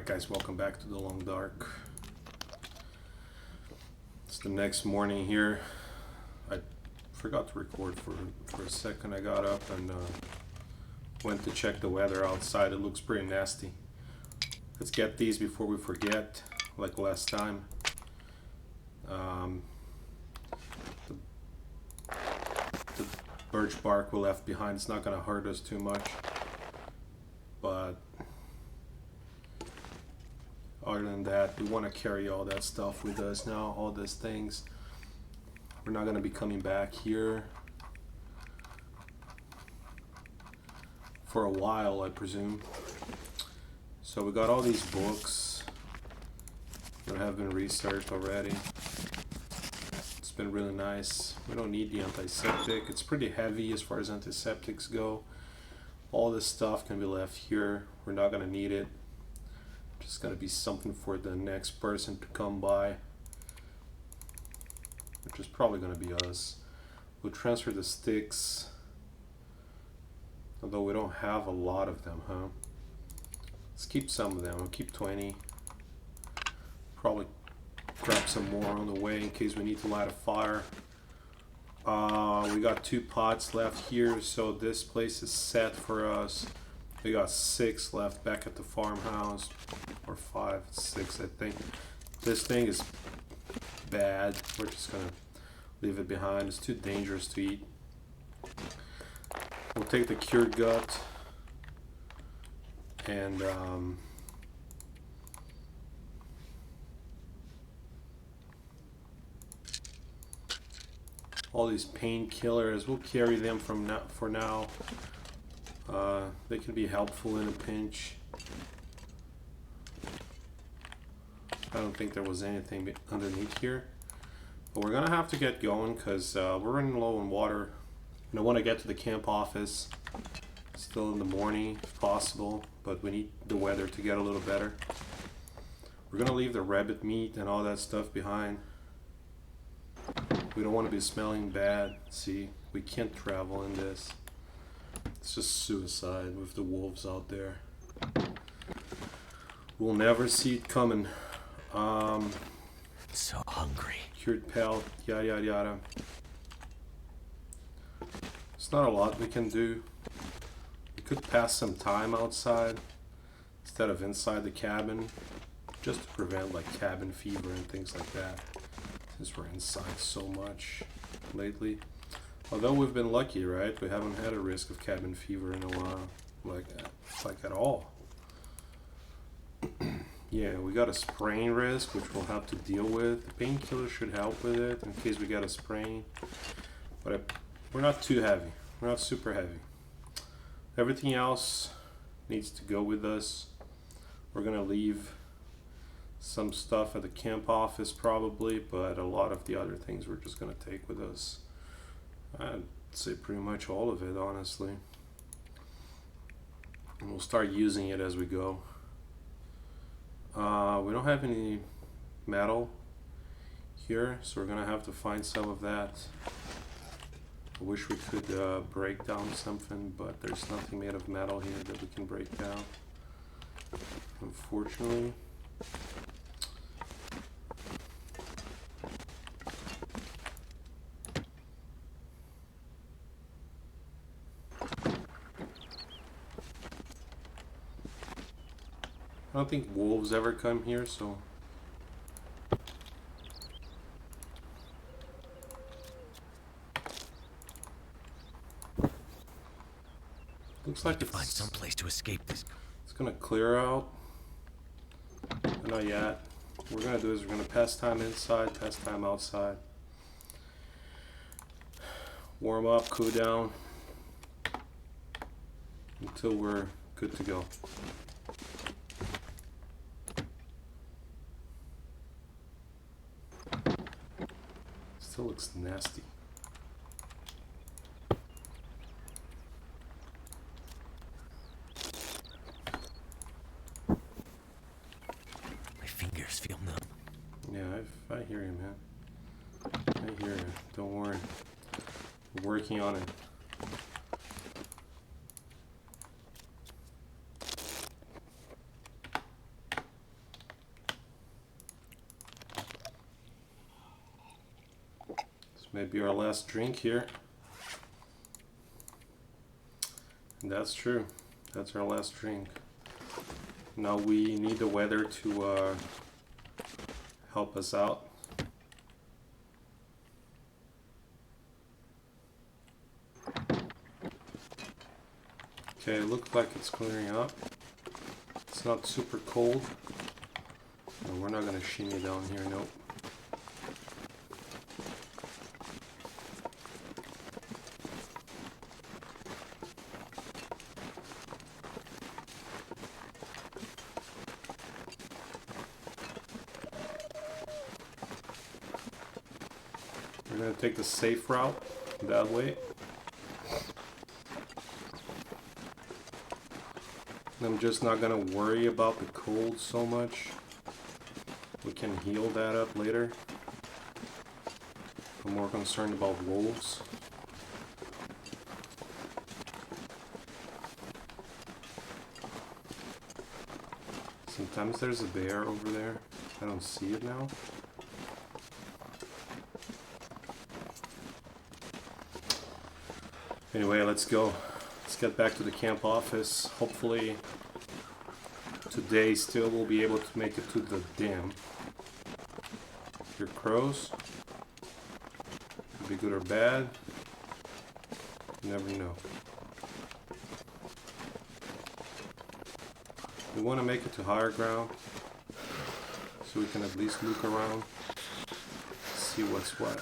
Alright guys, welcome back to the Long Dark. It's the next morning here. I forgot to record for a second. I got up and went to check the weather outside. It looks pretty nasty. Let's get these before we forget, like last time. The birch bark we left behind, it's not going to hurt us too much. But other than that, we want to carry all that stuff with us now, all these things. We're not going to be coming back here for a while, I presume. So we got all these books that have been researched already. It's been really nice. We don't need the antiseptic. It's pretty heavy as far as antiseptics go. All this stuff can be left here. We're not going to need it. Just going to be something for the next person to come by, which is probably going to be us. We'll transfer the sticks, although we don't have a lot of them, huh? Let's keep some of them. I'll keep 20. Probably grab some more on the way in case we need to light a fire. We got 2 pots left here, so this place is set for us. We got 6 left back at the farmhouse, or 5, 6 I think. This thing is bad. We're just gonna leave it behind. It's too dangerous to eat. We'll take the cured gut and all these painkillers. We'll carry them for now. They can be helpful in a pinch. I don't think there was anything underneath here, but we're gonna have to get going because we're running low on water, and I want to get to the camp office still in the morning if possible, but we need the weather to get a little better. We're gonna leave the rabbit meat and all that stuff behind. We don't want to be smelling bad. See, we can't travel in this. It's just suicide with the wolves out there. We'll never see it coming. So hungry. Cured pelt, yada yada yada. It's not a lot we can do. We could pass some time outside instead of inside the cabin, just to prevent like cabin fever and things like that, since we're inside so much lately. Although we've been lucky, right? We haven't had a risk of cabin fever in a while, like at all. Yeah, we got a sprain risk, which we'll have to deal with. The painkiller should help with it in case we get a sprain. But we're not too heavy. We're not super heavy. Everything else needs to go with us. We're gonna leave some stuff at the camp office probably, but a lot of the other things we're just gonna take with us. I'd say pretty much all of it, honestly. And we'll start using it as we go. We don't have any metal here, so we're gonna have to find some of that. I wish we could break down something, but there's nothing made of metal here that we can break down, unfortunately. I don't think wolves ever come here, so looks like Find some place to escape this. It's gonna clear out, but not yet. What we're gonna do is we're gonna pass time inside, pass time outside, warm up, cool down until we're good to go. Still looks nasty. My fingers feel numb. Yeah, I hear you, man. I hear you. Don't worry. We're working on it. Maybe our last drink here. And that's true. That's our last drink. Now we need the weather to help us out. Okay, it looks like it's clearing up. It's not super cold. No, we're not gonna shimmy down here, nope. We're gonna take the safe route that way. I'm just not gonna worry about the cold so much. We can heal that up later. I'm more concerned about wolves. Sometimes there's a bear over there. I don't see it now. Anyway, let's go. Let's get back to the camp office. Hopefully today still we'll be able to make it to the dam. Your crows. Could be good or bad. You never know. We want to make it to higher ground so we can at least look around, see what's what.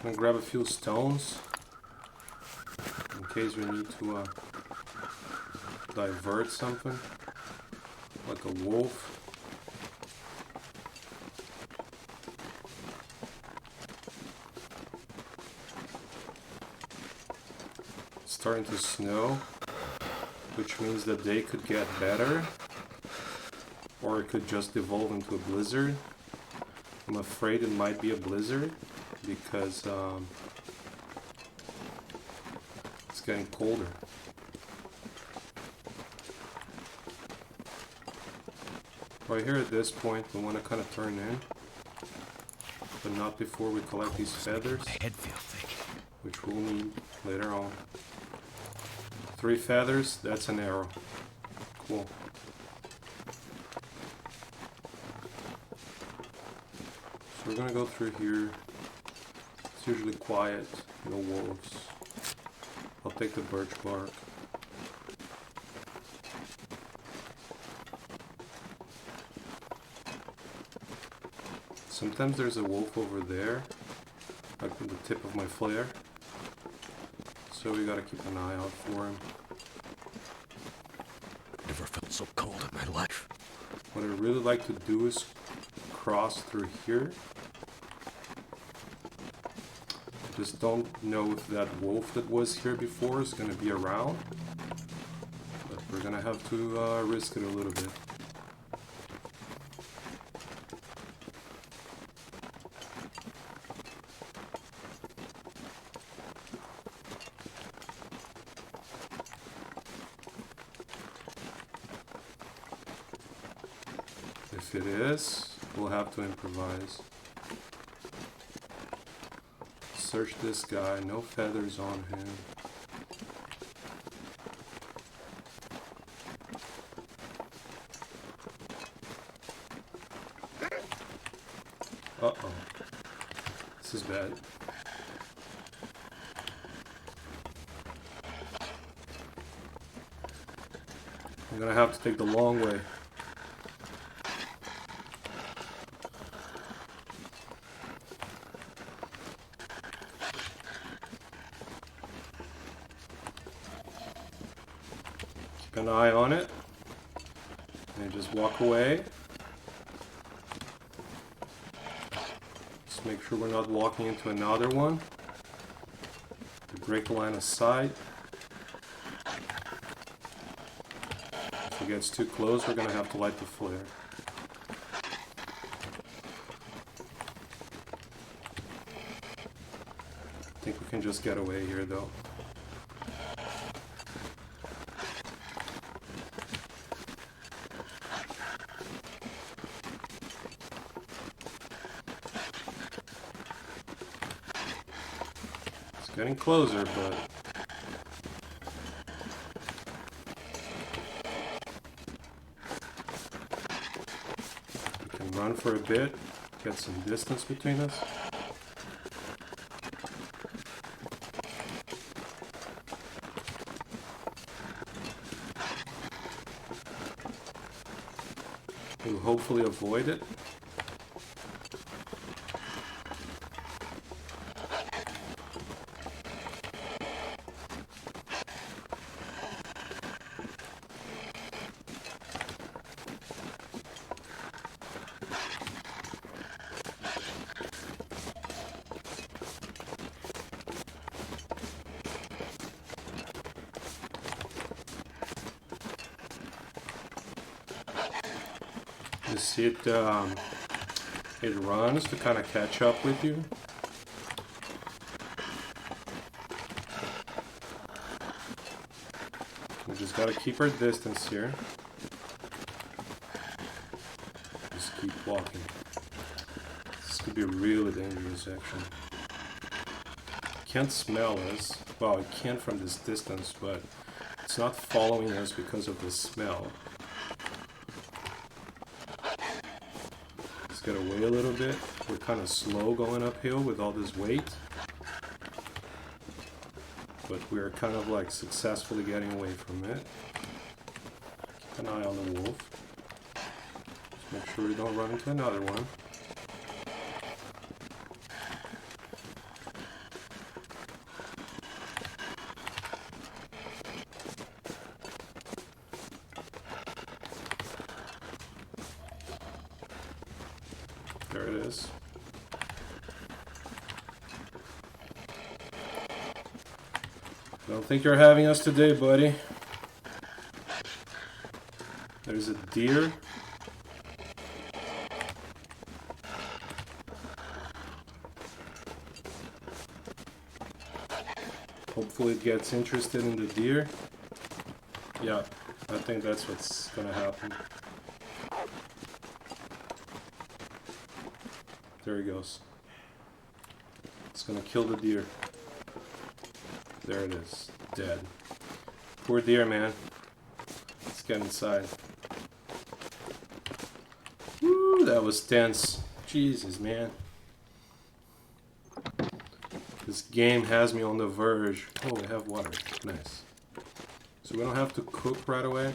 I'm gonna grab a few stones in case we need to divert something, like a wolf. It's starting to snow, which means the day could get better, or it could just evolve into a blizzard. I'm afraid it might be a blizzard, because it's getting colder. Right here at this point, we want to kind of turn in, but not before we collect these feathers, My head feels thick. which we'll need later on. 3 feathers, that's an arrow. Cool. So we're gonna go through here. It's usually quiet, no wolves. I'll take the birch bark. Sometimes there's a wolf over there, like at the tip of my flare. So we gotta keep an eye out for him. Never felt so cold in my life. What I'd really like to do is cross through here. Just don't know if that wolf that was here before is going to be around, but we're going to have to risk it a little bit. If it is, we'll have to improvise. Search this guy, no feathers on him. Uh-oh. This is bad. I'm gonna have to take the long way. An eye on it and just walk away. Just make sure we're not walking into another one. Break the line of sight. If it gets too close, we're gonna have to light the flare. I think we can just get away here though. It's getting closer, but we can run for a bit, get some distance between us. We'll hopefully avoid it. You see it, it runs to kind of catch up with you. We just gotta keep our distance here. Just keep walking. This could be really dangerous actually. It can't smell us. Well, it can from this distance, but it's not following us because of the smell. Get away a little bit. We're kind of slow going uphill with all this weight, but we're kind of like successfully getting away from it. Keep an eye on the wolf. Just make sure we don't run into another one. There it is. I don't think you're having us today, buddy. There's a deer. Hopefully it gets interested in the deer. Yeah, I think that's what's gonna happen. There he goes. It's gonna kill the deer. There it is. Dead. Poor deer, man. Let's get inside. Woo, that was tense. Jesus, man. This game has me on the verge. Oh, we have water. Nice. So we don't have to cook right away.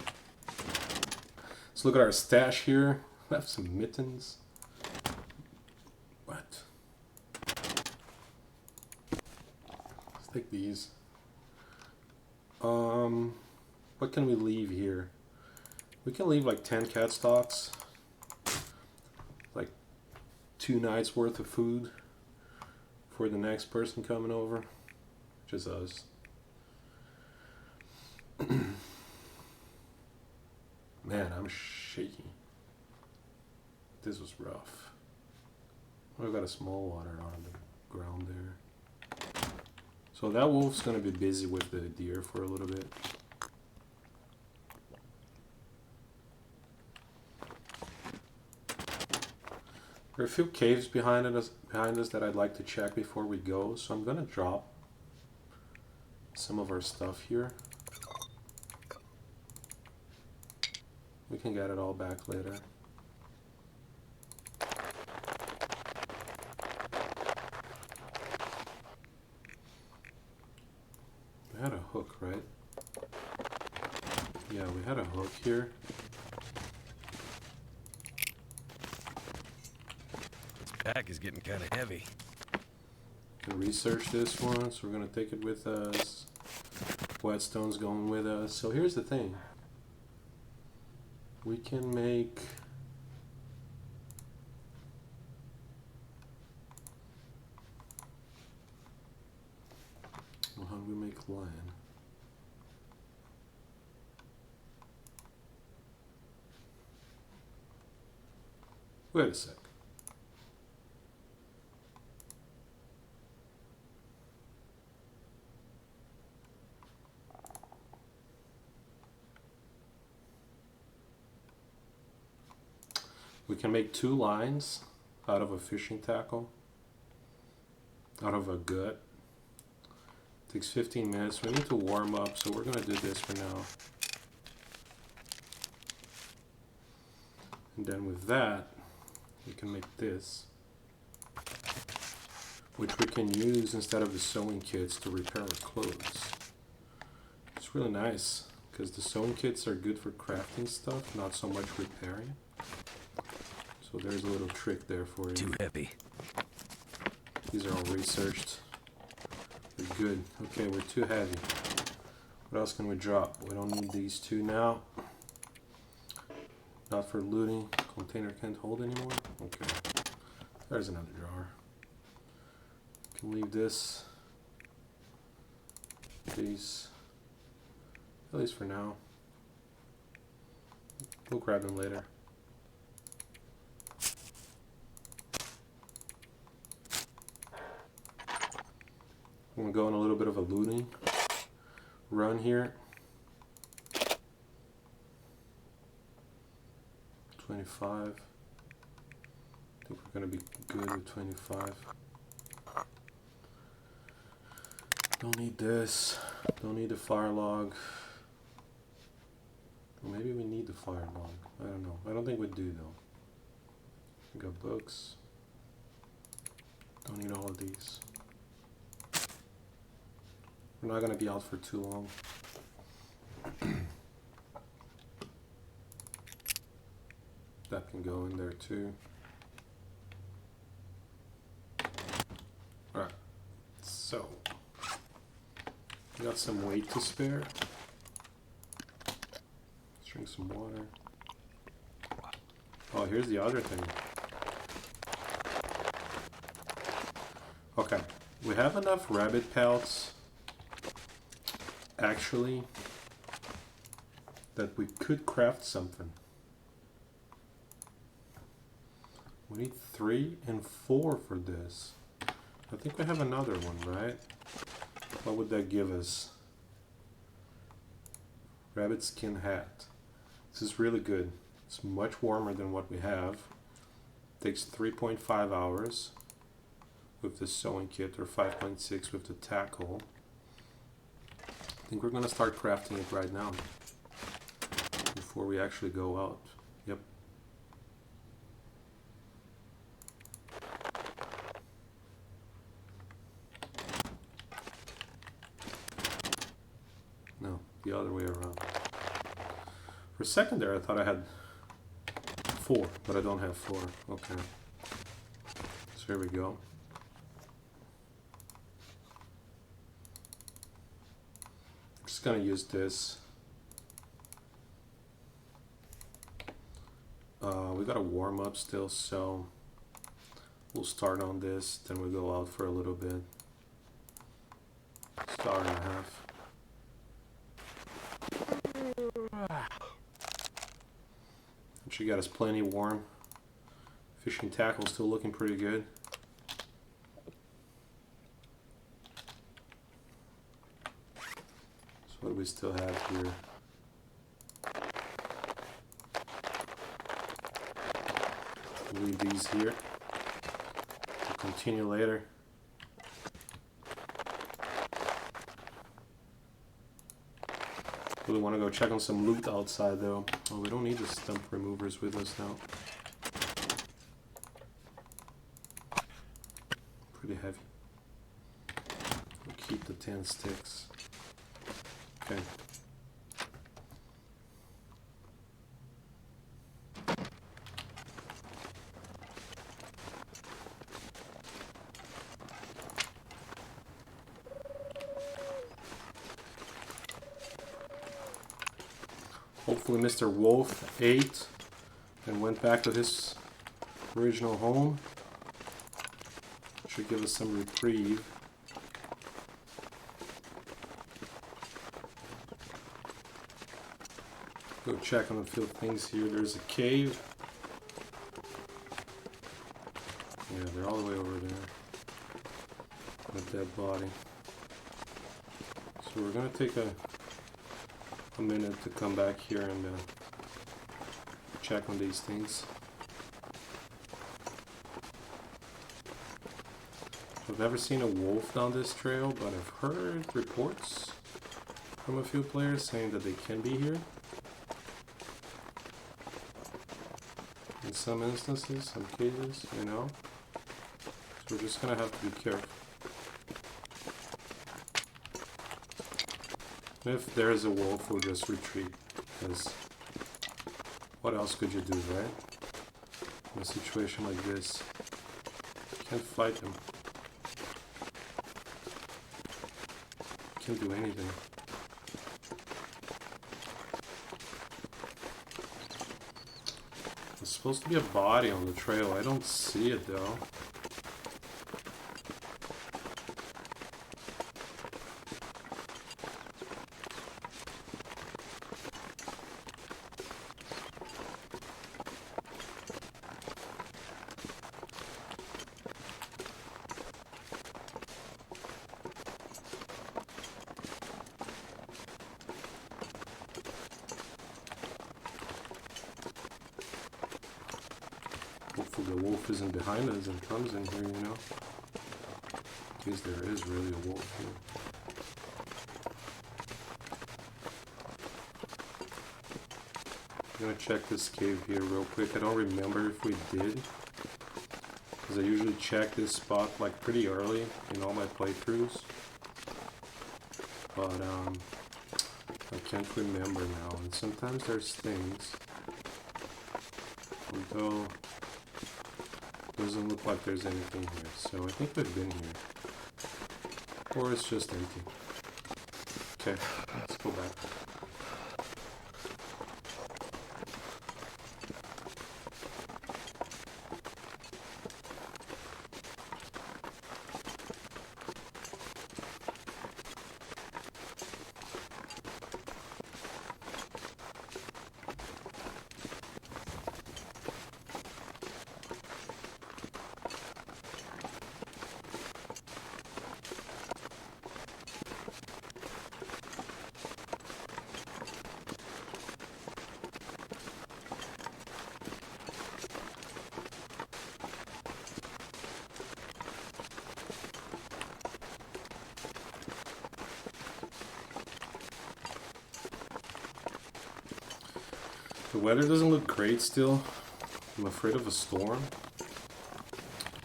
Let's look at our stash here. We have some mittens. What? Let's take these. What can we leave here? We can leave like 10 cat stocks. Like 2 nights worth of food for the next person coming over. Just us. Man, I'm shaky. This was rough. We've got a small water on the ground there. So that wolf's gonna be busy with the deer for a little bit. There are a few caves behind us that I'd like to check before we go, so I'm gonna drop some of our stuff here. We can get it all back later. We had a hook, right? Yeah, we had a hook here. This pack is getting kind of heavy. We can research this one, so we're gonna take it with us. Whetstone's going with us. So here's the thing. We can make... Well, how do we make line? Wait a sec. We can make 2 lines out of a fishing tackle, out of a gut. Takes 15 minutes. We need to warm up, so we're gonna do this for now. And then with that, we can make this, which we can use instead of the sewing kits to repair our clothes. It's really nice, because the sewing kits are good for crafting stuff, not so much repairing. So there's a little trick there for you. Too heavy. These are all researched. They're good. Okay, we're too heavy. What else can we drop? We don't need these 2 now. Not for looting. Container can't hold anymore. Okay. There's another drawer. Can leave this. These. At least for now. We'll grab them later. I'm gonna go on a little bit of a looting run here. 25. I think we're gonna be good with 25. Don't need this. Don't need the fire log. Or maybe we need the fire log. I don't know. I don't think we do though. We got books. Don't need all of these. We're not going to be out for too long. That can go in there too. Alright, so we got some weight to spare. Let's drink some water. Oh, here's the other thing. Okay, we have enough rabbit pelts actually that we could craft something. We need 3 and 4 for this. I think we have another one, right? What would that give us? Rabbit skin hat. This is really good. It's much warmer than what we have. Takes 3.5 hours with the sewing kit, or 5.6 with the tackle. I think we're gonna start crafting it right now before we actually go out. Yep. No, the other way around. For a second there I thought I had 4, but I don't have 4. Okay. So here we go. Just gonna use this. We gotta warm up still, so we'll start on this, then we'll go out for a little bit. Star and a half. Should get us plenty warm. Fishing tackle still looking pretty good. So what do we still have here? We'll leave these here. We'll continue later. Really want to go check on some loot outside though. Oh, we don't need the stump removers with us now. Pretty heavy. We'll keep the 10 sticks. Okay. Hopefully Mr. Wolf ate and went back to his original home. Should give us some reprieve. Go check on a few things here. There's a cave. Yeah, they're all the way over there. A dead body. So we're gonna take a minute to come back here and check on these things. I've never seen a wolf down this trail, but I've heard reports from a few players saying that they can be here. In some instances, some cases, you know. So we're just gonna have to be careful. If there's a wolf, we'll just retreat, because what else could you do, right? In a situation like this, you can't fight them. You can't do anything. There's supposed to be a body on the trail. I don't see it though. Hopefully the wolf isn't behind us and comes in here, you know? In case there is really a wolf here. I'm gonna check this cave here real quick. I don't remember if we did, because I usually check this spot like pretty early in all my playthroughs. But I can't remember now, and sometimes there's things. Although doesn't look like there's anything here, so I think we've been here. Or it's just empty. Okay, let's go back. The weather doesn't look great still. I'm afraid of a storm.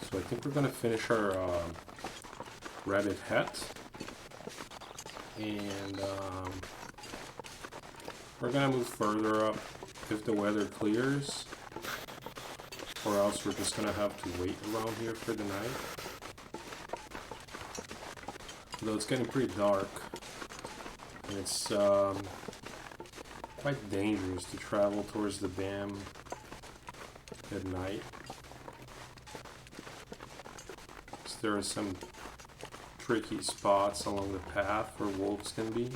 So I think we're gonna finish our rabbit hat. And we're gonna move further up if the weather clears. Or else we're just gonna have to wait around here for the night. Though it's getting pretty dark. And it's quite dangerous to travel towards the dam at night. So there are some tricky spots along the path where wolves can be,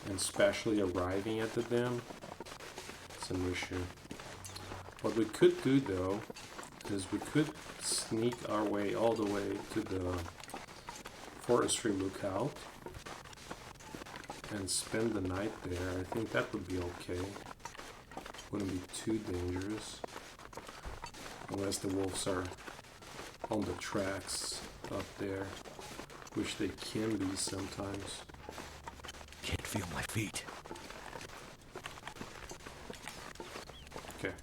and especially arriving at the dam, it's an issue. What we could do though is we could sneak our way all the way to the forestry lookout and spend the night there. I think that would be okay. Wouldn't be too dangerous. Unless the wolves are on the tracks up there, which they can be sometimes. Can't feel my feet. Okay,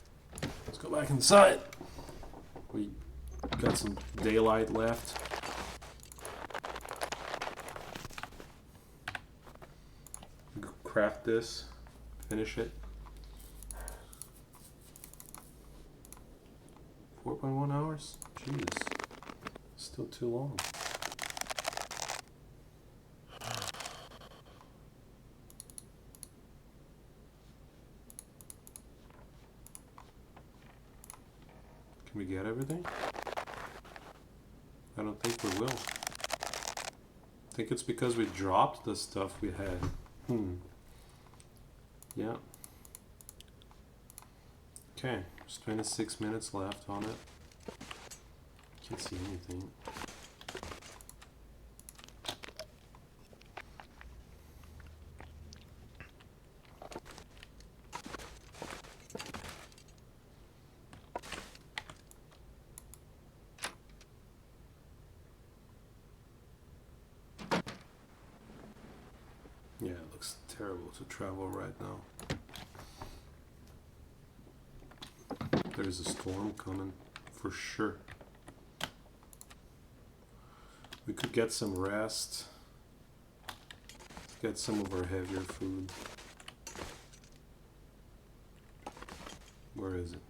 let's go back inside. We got some daylight left. Craft this, finish it. 4.1 hours? Jeez, still too long. Can we get everything? I don't think we will. I think it's because we dropped the stuff we had. Yeah. Okay, there's 26 minutes left on it. Can't see anything. Yeah, it looks terrible to travel right now. There's a storm coming, for sure. We could get some rest. Get some of our heavier food. Where is it?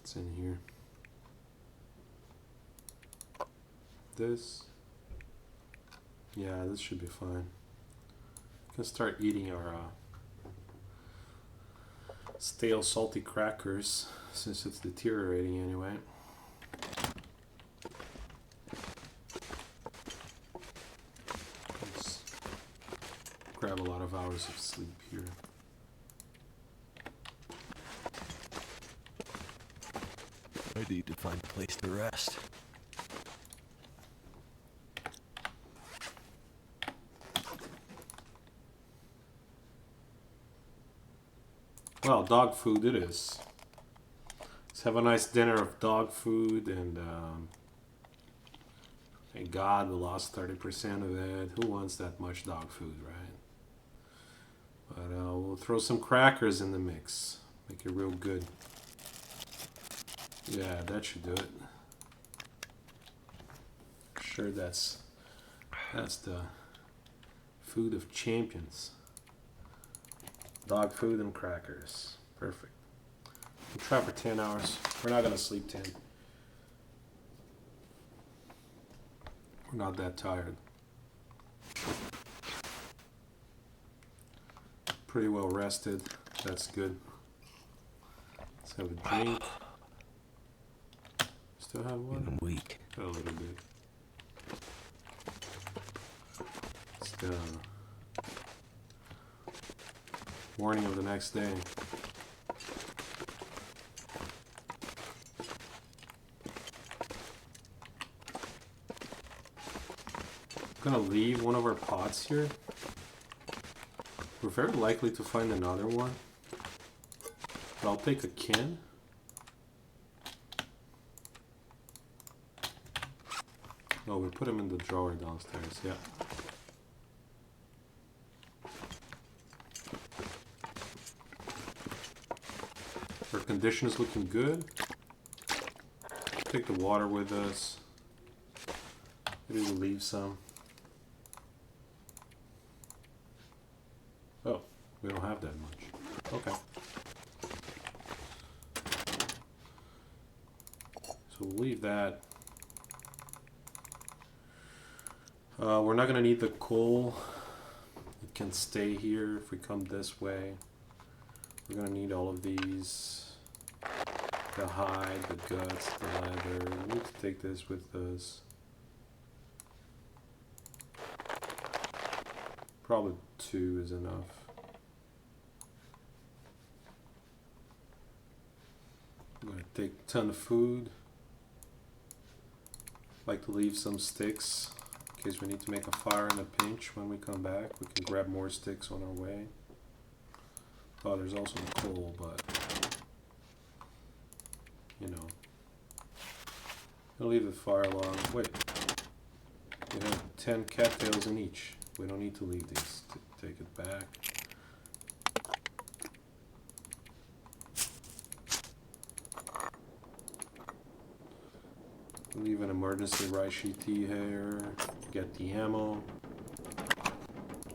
It's in here. This. Yeah, this should be fine. We can start eating our stale salty crackers since it's deteriorating anyway. Let's grab a lot of hours of sleep here. I need to find a place to rest. Well, dog food it is. Let's have a nice dinner of dog food, and thank God we lost 30% of it. Who wants that much dog food, right? But we'll throw some crackers in the mix. Make it real good. Yeah, that should do it. Sure, that's the food of champions. Dog food and crackers. Perfect. We'll try for 10 hours. We're not gonna sleep 10. We're not that tired. Pretty well rested. That's good. Let's have a drink. Still have one? I'm weak. A little bit. Still. Warning of the next day. I'm gonna leave one of our pots here. We're very likely to find another one. But I'll take a can. Oh, we put them in the drawer downstairs, yeah. Our condition is looking good. Take the water with us. Maybe we'll leave some. Oh, we don't have that much. Okay. So we'll leave that. We're not gonna need the coal. It can stay here if we come this way. We're gonna need all of these. The hide, the guts, the leather. We need to take this with us. Probably 2 is enough. I'm gonna take a ton of food. Like to leave some sticks in case we need to make a fire in a pinch when we come back. We can grab more sticks on our way. Oh, there's also the coal, but you know, I'll leave the fire alone. Wait, we have 10 cattails in each. We don't need to leave these. Take it back. Leave an emergency Reishi tea here. Get the ammo.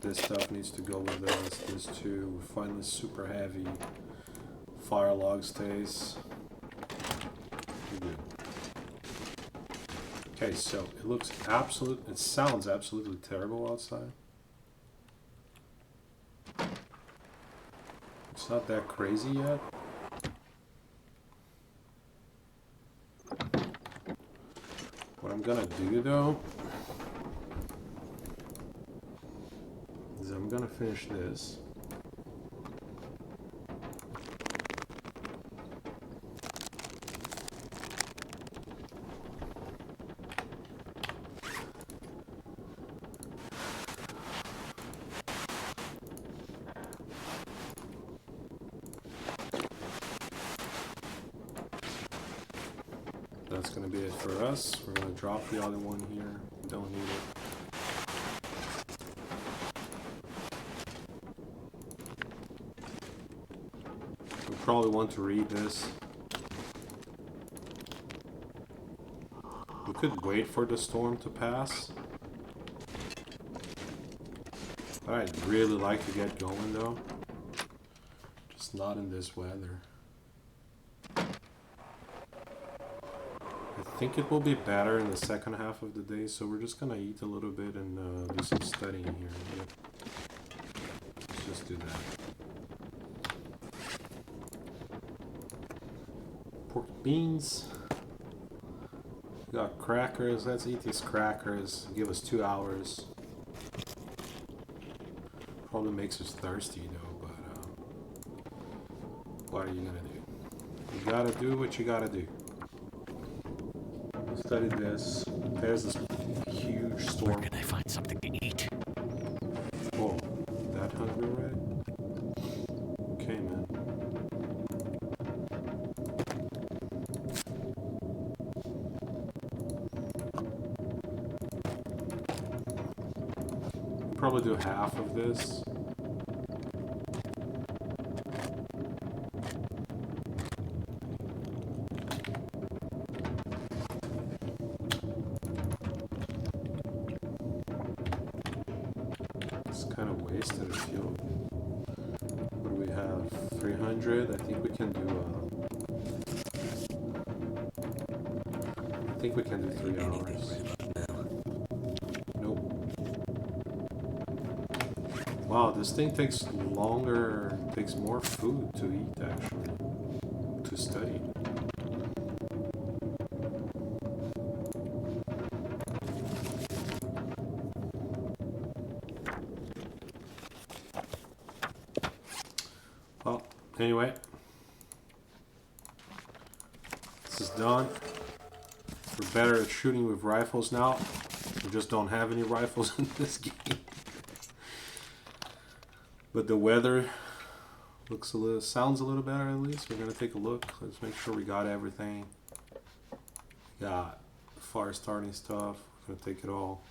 This stuff needs to go with us. This too. We find this super heavy fire log stays. Good. Okay, so it looks it sounds absolutely terrible outside. It's not that crazy yet. What I'm gonna do though gonna finish this. That's gonna be it for us. We're gonna drop the other one here. We don't need it. We probably want to read this. We could wait for the storm to pass. But I'd really like to get going though. Just not in this weather. I think it will be better in the second half of the day, so we're just gonna eat a little bit and do some studying here. Yep. Let's just do that. Pork beans. We got crackers. Let's eat these crackers. Give us 2 hours. Probably makes us thirsty though, but what are you gonna do? You gotta do what you gotta do. Study this. There's this huge storm. Where can I find something to eat? Whoa, that hungry already? Okay, man. Probably do half of this. Kind of wasted a fuel. What do we have? 300? I think we can do I think we can do 3 hours. Nope. Wow, this thing takes longer, takes more food to eat actually, to study. Well, anyway, this is done. We're better at shooting with rifles now. We just don't have any rifles in this game. But the weather looks a little, sounds a little better at least. We're gonna take a look. Let's make sure we got everything. Got fire starting stuff. We're gonna take it all.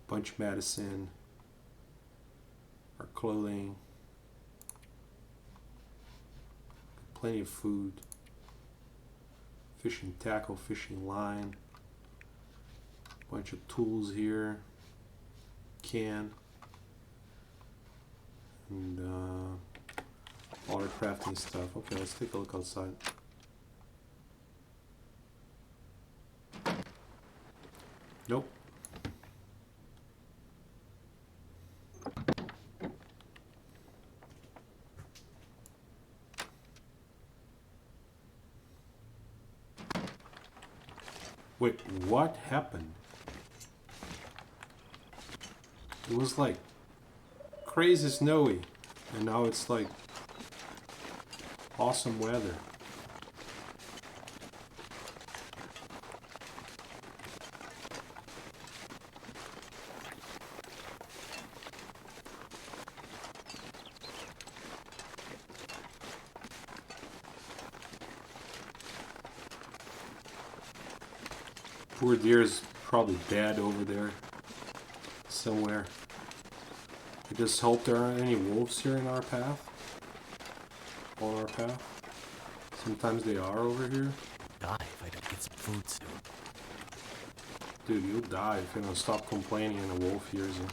Bunch of medicine. Our clothing. Plenty of food, fishing tackle, fishing line, bunch of tools here, can, and water crafting stuff. Okay, let's take a look outside. Nope. Wait, what happened? It was like crazy snowy, and now it's like awesome weather. Poor deer is probably dead over there somewhere. I just hope there aren't any wolves here in our path. On our path. Sometimes they are over here. Die if I don't get some food soon. Dude, you'll die if you don't stop complaining and a wolf hears you.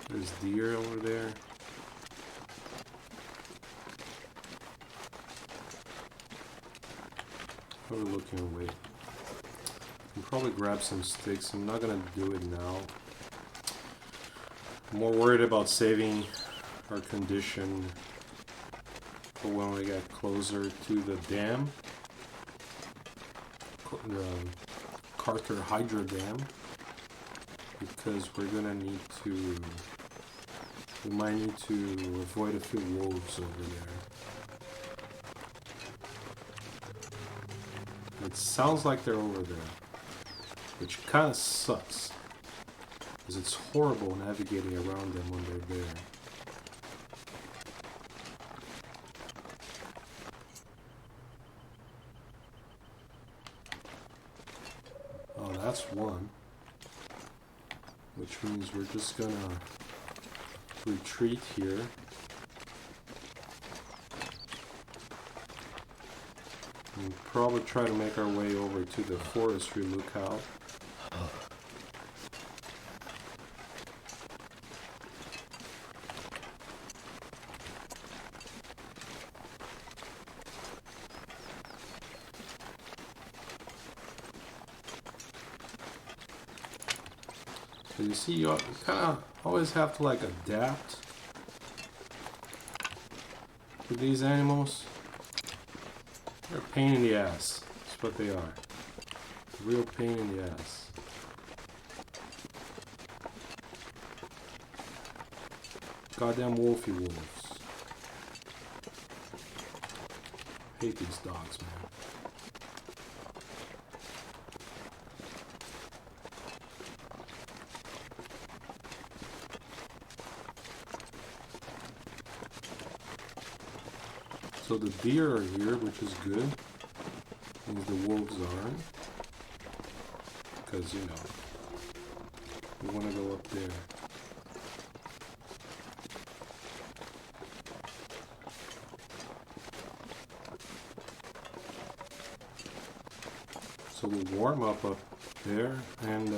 There's deer over there. Probably looking away. I'll probably grab some sticks. I'm not gonna do it now. I'm more worried about saving our condition But when we get closer to the dam, the Carter Hydro Dam, because we're gonna need to, we might need to avoid a few wolves over there. It sounds like they're over there, which kind of sucks, because it's horrible navigating around them when they're there. Oh, that's one. Which means we're just gonna retreat here. And probably try to make our way over to the forestry lookout. So you see, you kind of always have to like adapt with these animals. They're a pain in the ass. That's what they are. A real pain in the ass. Goddamn wolfy wolves. Hate these dogs, man. So the deer are here, which is good. And the wolves aren't. Because, you know, we want to go up there. So we'll warm up there and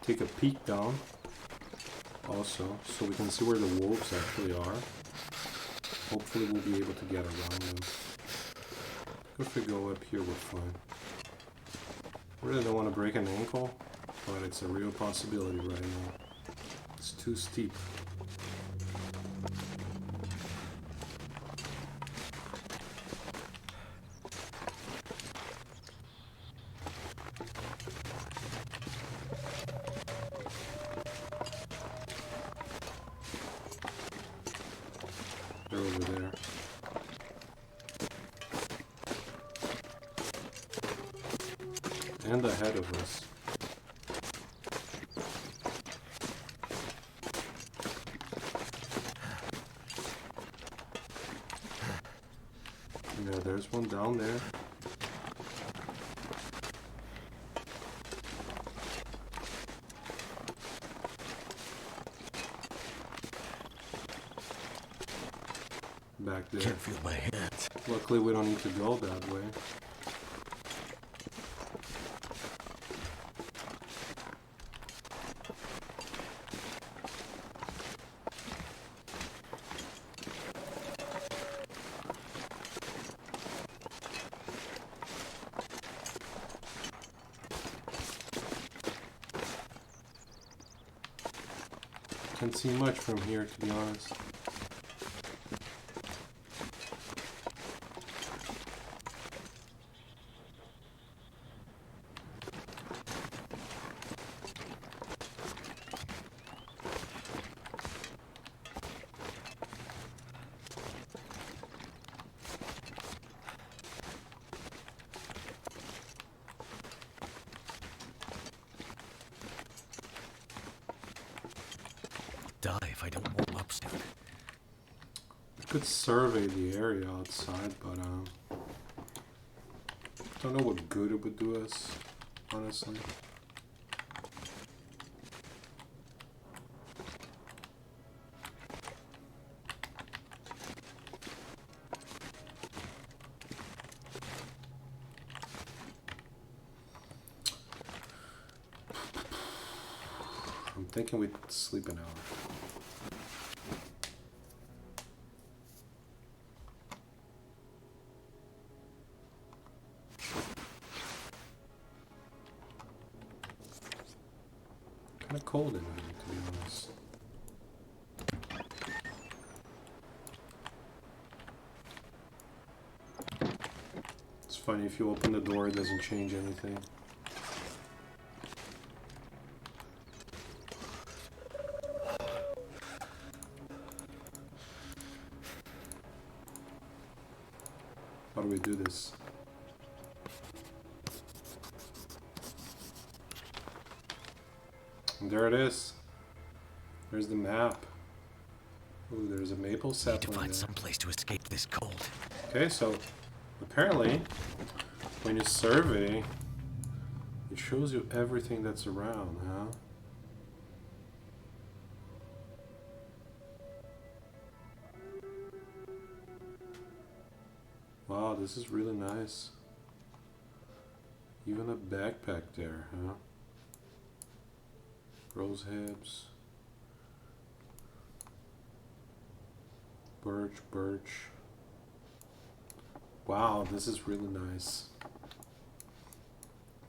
take a peek down also, so we can see where the wolves actually are. Hopefully we'll be able to get around them. If we go up here, we're fine. Really don't want to break an ankle, but it's a real possibility right now. It's too steep. They're over there. And ahead of us. Yeah, there's one down there. Back there. Can't feel my hands. Luckily we don't need to go that way. Can't see much from here, to be honest. Die if I don't warm up soon. I could survey the area outside, but don't know what good it would do us, honestly. I'm thinking we'd sleep an hour. Kind of cold in here, to be honest. It's funny, if you open the door, it doesn't change anything. How do we do this? And there it is. There's the map. Ooh, there's a maple sapling. Need to find there. some place to escape this cold. Okay, so apparently when you survey, it shows you everything that's around, huh? Wow, this is really nice. Even a backpack there, huh? Rose hips. Birch. Wow, this is really nice.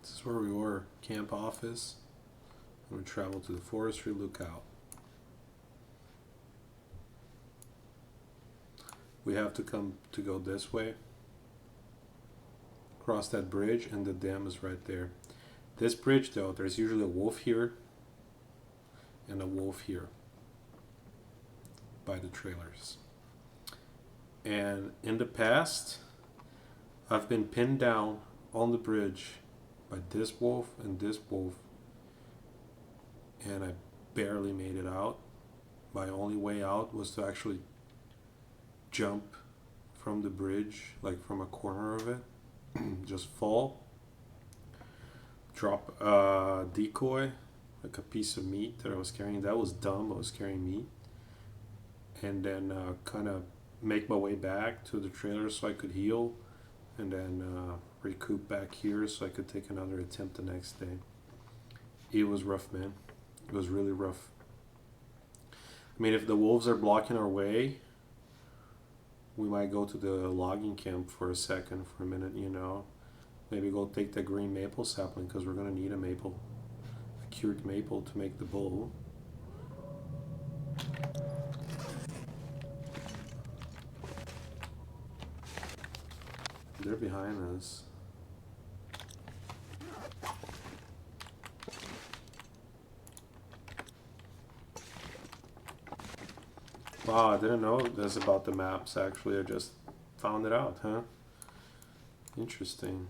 This is where we were, camp office. And we travel to the forestry lookout. We have to go this way. Cross that bridge and the dam is right there. This bridge though, there's usually a wolf here and a wolf here by the trailers. And in the past, I've been pinned down on the bridge by this wolf, and I barely made it out. My only way out was to actually jump from the bridge, like from a corner of it, just fall, drop a decoy, like a piece of meat that I was carrying. That was dumb, I was carrying meat. And then kind of make my way back to the trailer so I could heal, and then recoup back here so I could take another attempt the next day. It was rough, man. It was really rough. I mean, if the wolves are blocking our way, we might go to the logging camp for a second, for a minute, you know. Maybe go take the green maple sapling, because we're going to need a maple, a cured maple to make the bowl. They're behind us. Wow, I didn't know this about the maps actually. I just found it out, huh? Interesting.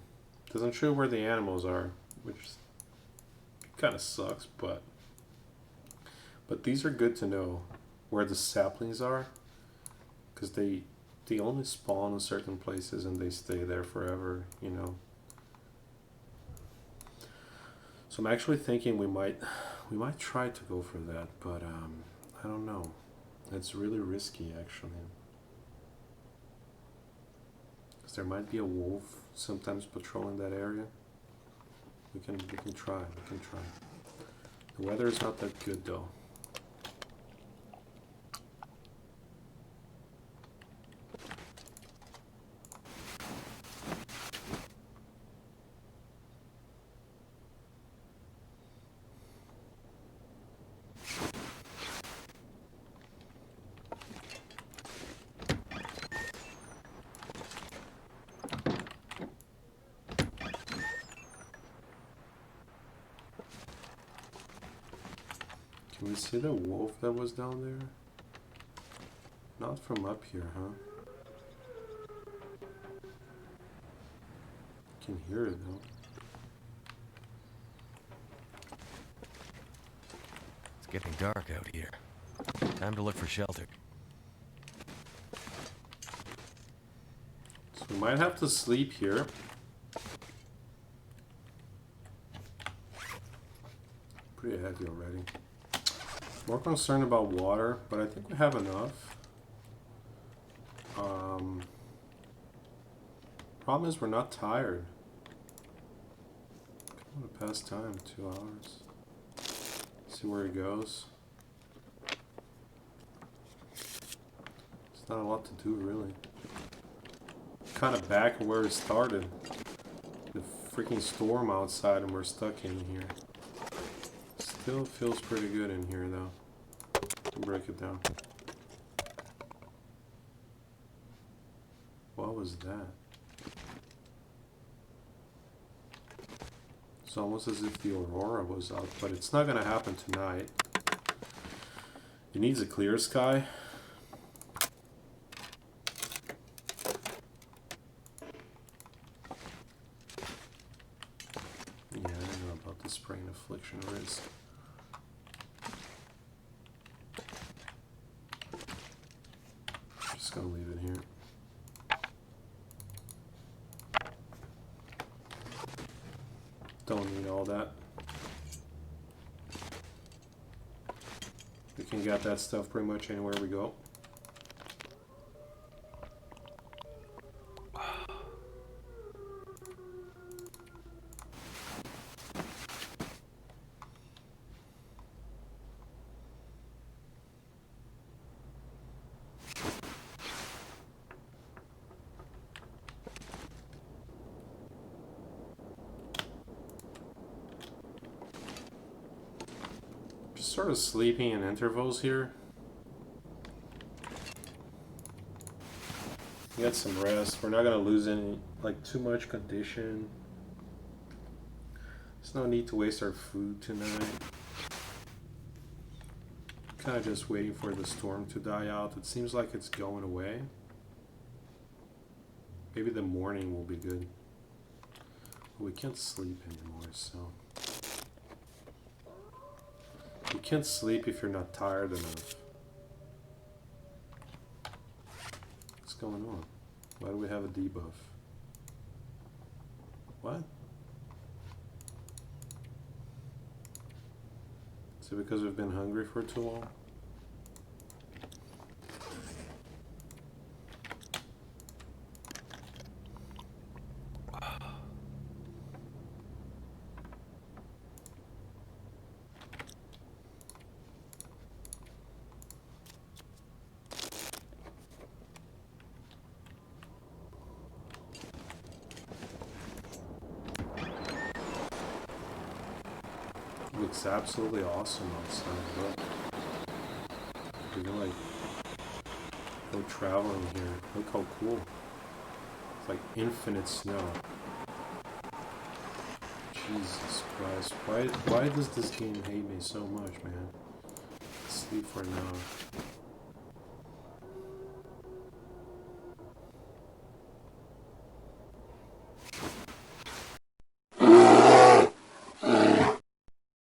Doesn't show where the animals are, which kind of sucks, but these are good to know where the saplings are, because they only spawn in certain places and they stay there forever, you know. So I'm actually thinking we might try to go for that, but I don't know. It's really risky, actually, because there might be a wolf sometimes patrolling that area. We can try. The weather is not that good though. Can we see the wolf that was down there? Not from up here, huh? Can hear it though. It's getting dark out here. Time to look for shelter. So we might have to sleep here. Pretty heavy already. More concerned about water, but I think we have enough. Problem is we're not tired. I'm gonna pass time, 2 hours. See where he goes. It's not a lot to do, really. Kind of back where it started. The freaking storm outside and we're stuck in here. Still feels pretty good in here though. To break it down. What was that? It's almost as if the aurora was up, but it's not gonna happen tonight. It needs a clear sky. Yeah, I don't know about the sprain affliction risk. Just gonna leave it here. Don't need all that. We can get that stuff pretty much anywhere we go. Sort of sleeping in intervals here. Get some rest. We're not gonna lose any, like, too much condition. There's no need to waste our food tonight. Kind of just waiting for the storm to die out. It seems like it's going away. Maybe the morning will be good. But we can't sleep anymore, so. You can't sleep if you're not tired enough. What's going on? Why do we have a debuff? What? Is it because we've been hungry for too long? Looks absolutely awesome outside. Look. We can like go traveling here. Look how cool. It's like infinite snow. Jesus Christ. Why does this game hate me so much, man? Sleep for now.